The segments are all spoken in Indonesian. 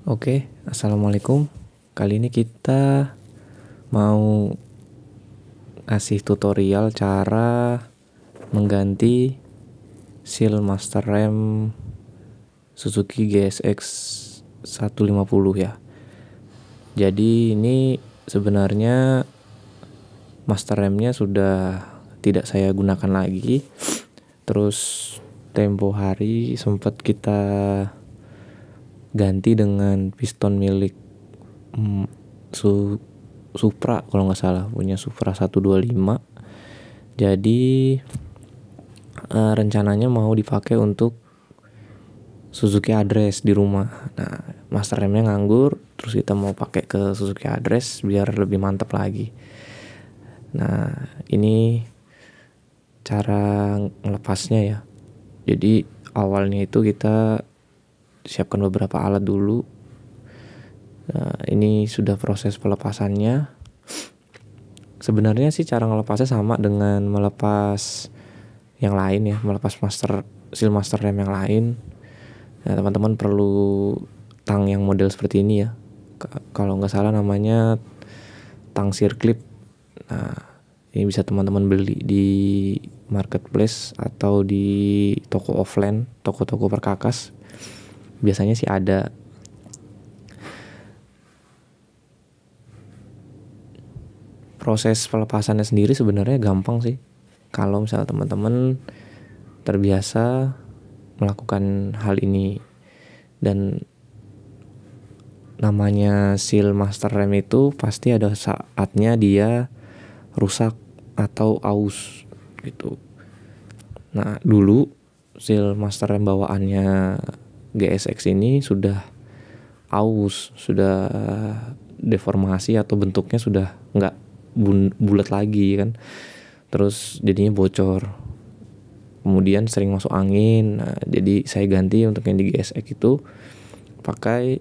Oke, assalamualaikum. Kali ini kita mau kasih tutorial cara mengganti seal master rem Suzuki GSX 150 ya. Jadi ini sebenarnya master remnya sudah tidak saya gunakan lagi. Terus tempo hari sempat kita ganti dengan piston milik Supra kalau nggak salah, punya Supra 125. Jadi rencananya mau dipakai untuk Suzuki Address di rumah. Nah, master remnya nganggur, terus kita mau pakai ke Suzuki Address biar lebih mantap lagi. Nah, ini cara ngelepasnya ya. Jadi awalnya itu kita siapkan beberapa alat dulu. Nah, ini sudah proses pelepasannya. Sebenarnya sih cara ngelepasnya sama dengan melepas yang lain ya, melepas seal master rem yang lain. Nah, teman-teman perlu tang yang model seperti ini ya. Kalau nggak salah namanya tang circlip. Nah, ini bisa teman-teman beli di marketplace atau di toko offline, toko-toko perkakas. Biasanya sih ada. Proses pelepasannya sendiri sebenarnya gampang sih. Kalau misalnya teman-teman terbiasa melakukan hal ini, dan namanya seal master rem itu pasti ada saatnya dia rusak atau aus gitu. Nah, dulu seal master rem bawaannya GSX ini sudah aus, sudah deformasi atau bentuknya sudah nggak bulat lagi kan, terus jadinya bocor, kemudian sering masuk angin. Nah, jadi saya ganti untuk yang di GSX itu pakai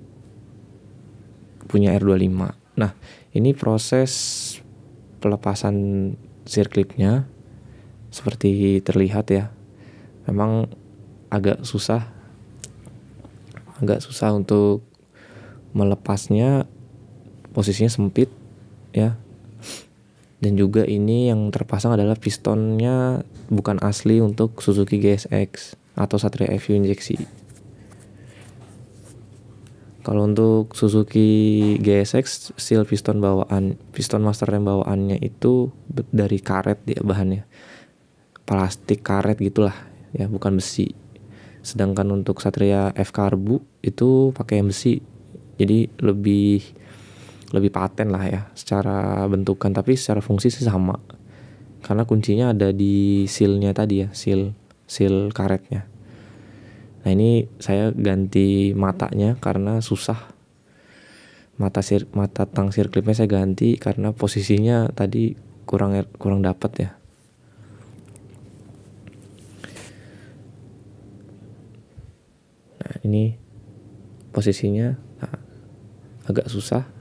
punya R25. Nah, ini proses pelepasan circlipnya seperti terlihat ya, memang agak susah untuk melepasnya, posisinya sempit ya. Dan juga ini yang terpasang adalah pistonnya bukan asli untuk Suzuki GSX atau Satria FU injeksi. Kalau untuk Suzuki GSX seal piston master rem bawaannya itu dari karet ya, bahannya plastik karet gitulah ya, bukan besi. Sedangkan untuk Satria F Karbu itu pakai besi. Jadi lebih paten lah ya secara bentukan, tapi secara fungsi sih sama. Karena kuncinya ada di sealnya tadi ya, seal karetnya. Nah, ini saya ganti matanya karena susah. Mata tang circlipnya saya ganti karena posisinya tadi kurang dapat ya. Nah, ini posisinya agak susah.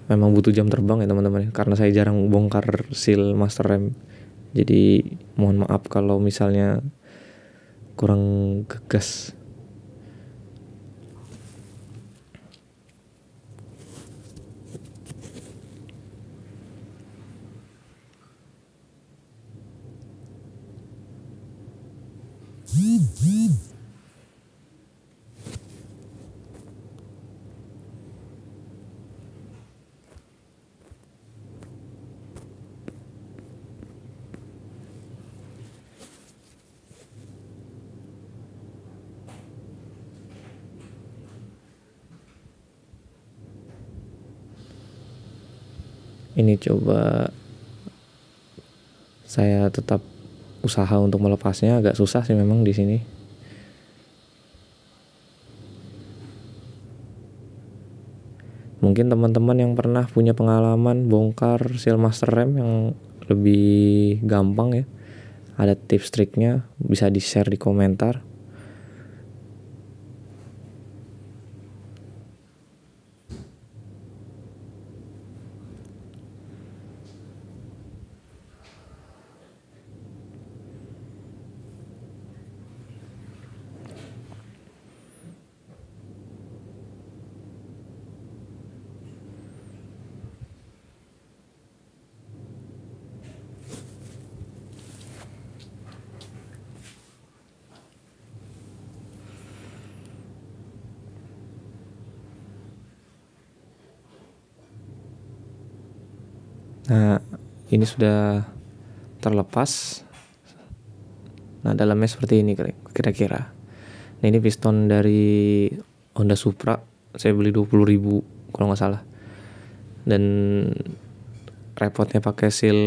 Memang butuh jam terbang ya teman-teman, karena saya jarang bongkar seal master rem. Jadi mohon maaf kalau misalnya kurang gegas. Ini coba saya tetap usaha untuk melepasnya, agak susah sih memang di sini. Mungkin teman-teman yang pernah punya pengalaman bongkar seal master rem yang lebih gampang ya, ada tips triknya, bisa di-share di komentar. Nah, ini sudah terlepas. Nah, dalamnya seperti ini kira-kira. Nah, ini piston dari Honda Supra, saya beli 20.000 kalau nggak salah. Dan repotnya pakai seal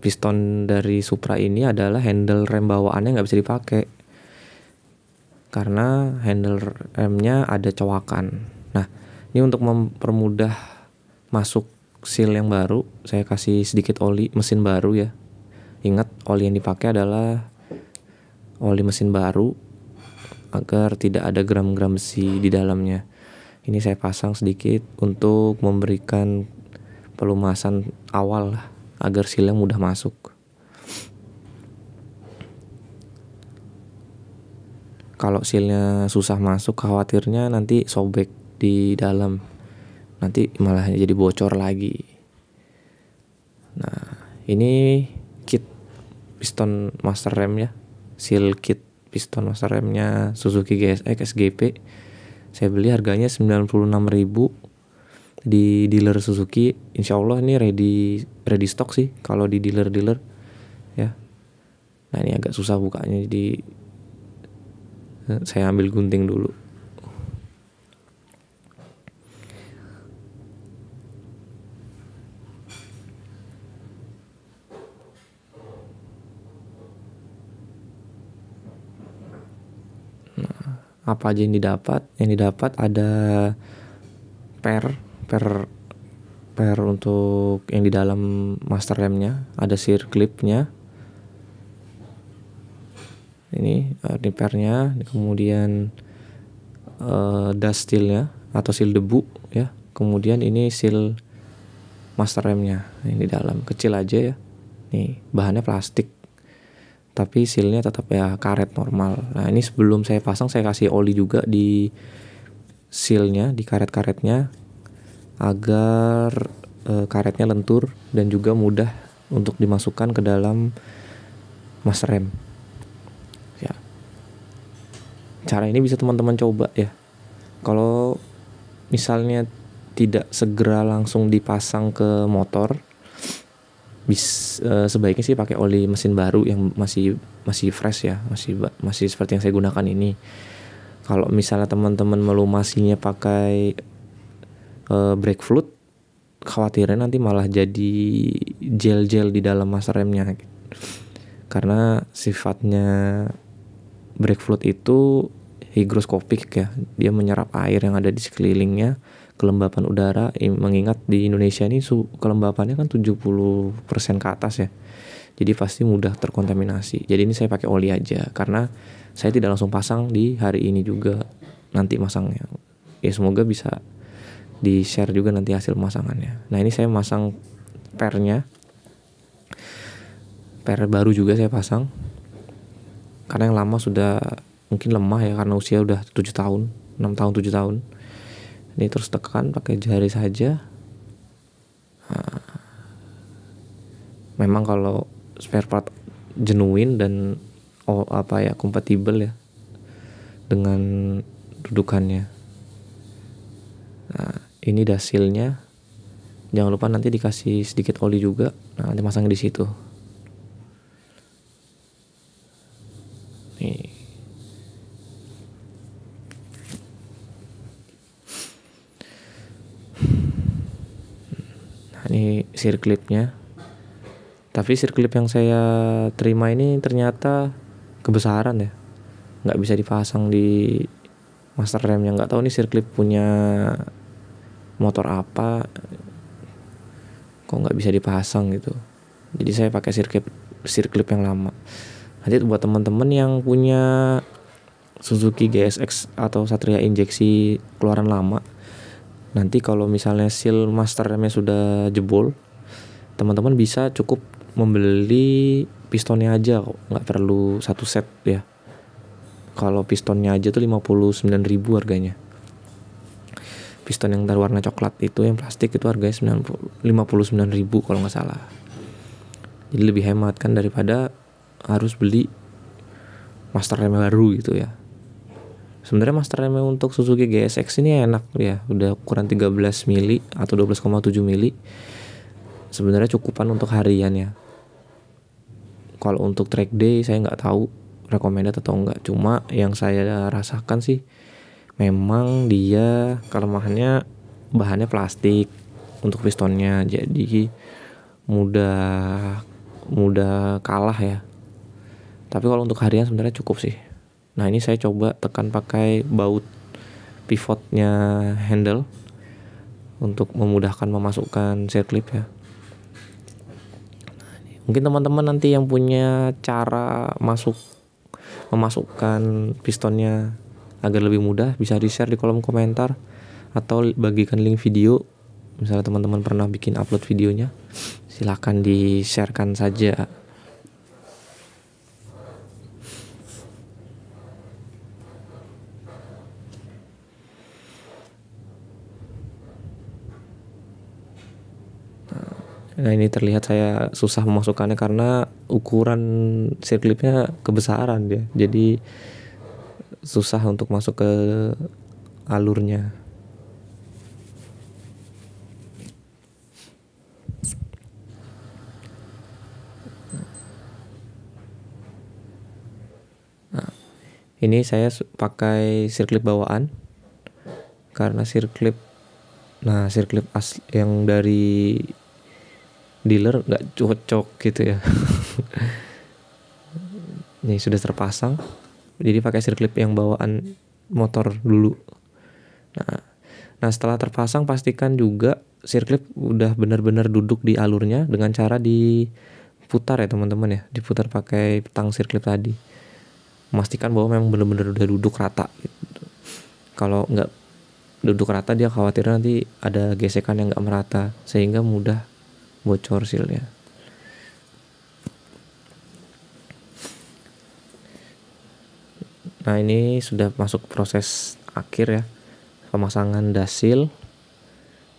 piston dari Supra ini adalah handle rem bawaannya nggak bisa dipakai karena handle remnya ada cowakan. Nah, ini untuk mempermudah masuk seal yang baru, saya kasih sedikit oli mesin baru ya. Ingat, oli yang dipakai adalah oli mesin baru agar tidak ada gram-gram besi di dalamnya. Ini saya pasang sedikit untuk memberikan pelumasan awal lah, agar sealnya mudah masuk. Kalau sealnya susah masuk, khawatirnya nanti sobek di dalam, nanti malah jadi bocor lagi. Nah, ini kit piston master rem ya, seal kit piston master remnya Suzuki GSX SGP. Saya beli harganya 96.000 di dealer Suzuki. Insya Allah ini ready stock sih kalau di dealer ya. Nah, ini agak susah bukanya, jadi saya ambil gunting dulu. Nah, apa aja yang didapat? Yang didapat ada per untuk yang di dalam master remnya, ada sear clipnya. Ini pernya, kemudian dust sealnya atau seal debu ya. Kemudian ini seal master remnya yang di dalam, kecil aja ya. Nih, bahannya plastik, tapi sealnya tetap ya karet normal. Nah, ini sebelum saya pasang saya kasih oli juga di sealnya, di karet-karetnya, agar karetnya lentur dan juga mudah untuk dimasukkan ke dalam master rem ya. Cara ini bisa teman-teman coba ya. Kalau misalnya tidak segera langsung dipasang ke motor, sebaiknya sih pakai oli mesin baru yang masih fresh ya, masih seperti yang saya gunakan ini. Kalau misalnya teman-teman melumasinya pakai brake fluid, khawatirnya nanti malah jadi gel di dalam master remnya, karena sifatnya brake fluid itu higroskopik ya, dia menyerap air yang ada di sekelilingnya, kelembapan udara. Mengingat di Indonesia ini kelembapannya kan 70% ke atas ya, jadi pasti mudah terkontaminasi. Jadi ini saya pakai oli aja, karena saya tidak langsung pasang di hari ini juga, nanti masangnya ya. Semoga bisa di share juga nanti hasil pemasangannya. Nah, ini saya masang per baru juga saya pasang, karena yang lama sudah mungkin lemah ya, karena usia udah 7 tahun 6 tahun 7 tahun. Ini terus tekan pakai jari saja. Nah, memang kalau spare part genuine dan kompatibel ya dengan dudukannya. Nah, ini dasilnya. Jangan lupa nanti dikasih sedikit oli juga. Nah, nanti masang di situ. Nih. Nah, ini sear clipnya. Tapi sear clip yang saya terima ini ternyata kebesaran ya, nggak bisa dipasang di master remnya. Nggak tahu nih sear clip punya motor apa, kok nggak bisa dipasang gitu. Jadi saya pakai sear clip yang lama. Nanti buat teman-teman yang punya Suzuki GSX atau Satria injeksi keluaran lama, nanti kalau misalnya seal master remnya sudah jebol, teman-teman bisa cukup membeli pistonnya aja kok, nggak perlu satu set ya. Kalau pistonnya aja tuh 59.000 harganya. Piston yang warna coklat itu, yang plastik itu harganya 59.000 kalau nggak salah. Jadi lebih hemat kan daripada harus beli master rem baru gitu ya. Sebenarnya master rem untuk Suzuki GSX ini enak ya, udah ukuran 13 mili atau 12,7 mili. sebenarnya cukupan untuk harian ya. Kalau untuk track day saya nggak tahu recommended atau enggak, cuma yang saya rasakan sih memang dia kelemahannya bahannya plastik untuk pistonnya, jadi mudah kalah ya. Tapi kalau untuk harian sebenarnya cukup sih. Nah ini saya coba tekan pakai baut pivotnya handle untuk memudahkan memasukkan circlip ya. Mungkin teman-teman nanti yang punya cara memasukkan pistonnya agar lebih mudah bisa di-share di kolom komentar atau bagikan link video. Misalnya teman-teman pernah bikin upload videonya, silahkan di-sharekan saja. Nah ini terlihat saya susah memasukkannya karena ukuran circlipnya kebesaran dia, jadi susah untuk masuk ke alurnya. Nah, ini saya pakai circlip bawaan karena circlip asli yang dari dealer nggak cocok gitu ya. Ini sudah terpasang, jadi pakai circlip yang bawaan motor dulu. Nah setelah terpasang pastikan juga circlip udah benar-benar duduk di alurnya dengan cara diputar ya teman-teman ya, diputar pakai tang circlip tadi. Memastikan bahwa memang benar-benar udah duduk rata gitu. Kalau nggak duduk rata dia khawatir nanti ada gesekan yang nggak merata sehingga mudah bocor sealnya. Nah ini sudah masuk proses akhir ya, pemasangan dasil.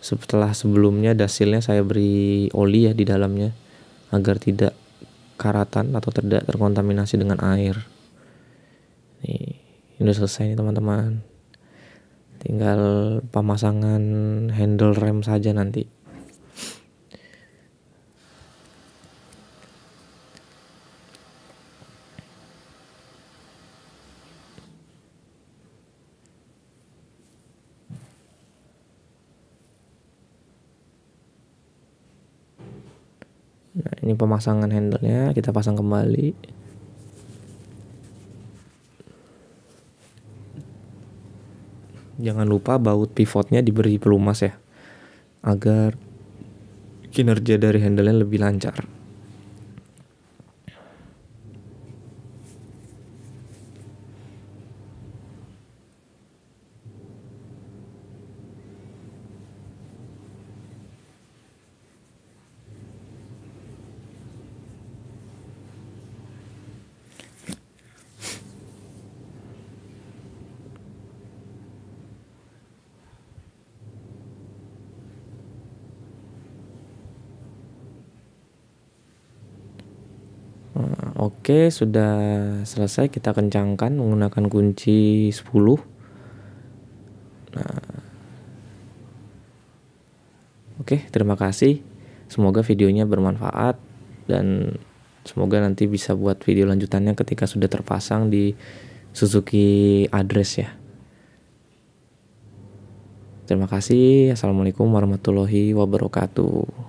Setelah sebelumnya dasilnya saya beri oli ya di dalamnya agar tidak karatan atau tidak terkontaminasi dengan air. Nih, ini udah selesai nih teman-teman. Tinggal pemasangan handle rem saja nanti. Nah ini pemasangan handlenya, kita pasang kembali. Jangan lupa baut pivotnya diberi pelumas ya, agar kinerja dari handle-nya lebih lancar. Oke, sudah selesai, kita kencangkan menggunakan kunci 10. Oke, terima kasih. Semoga videonya bermanfaat dan semoga nanti bisa buat video lanjutannya ketika sudah terpasang di Suzuki Address ya. Terima kasih. Assalamualaikum warahmatullahi wabarakatuh.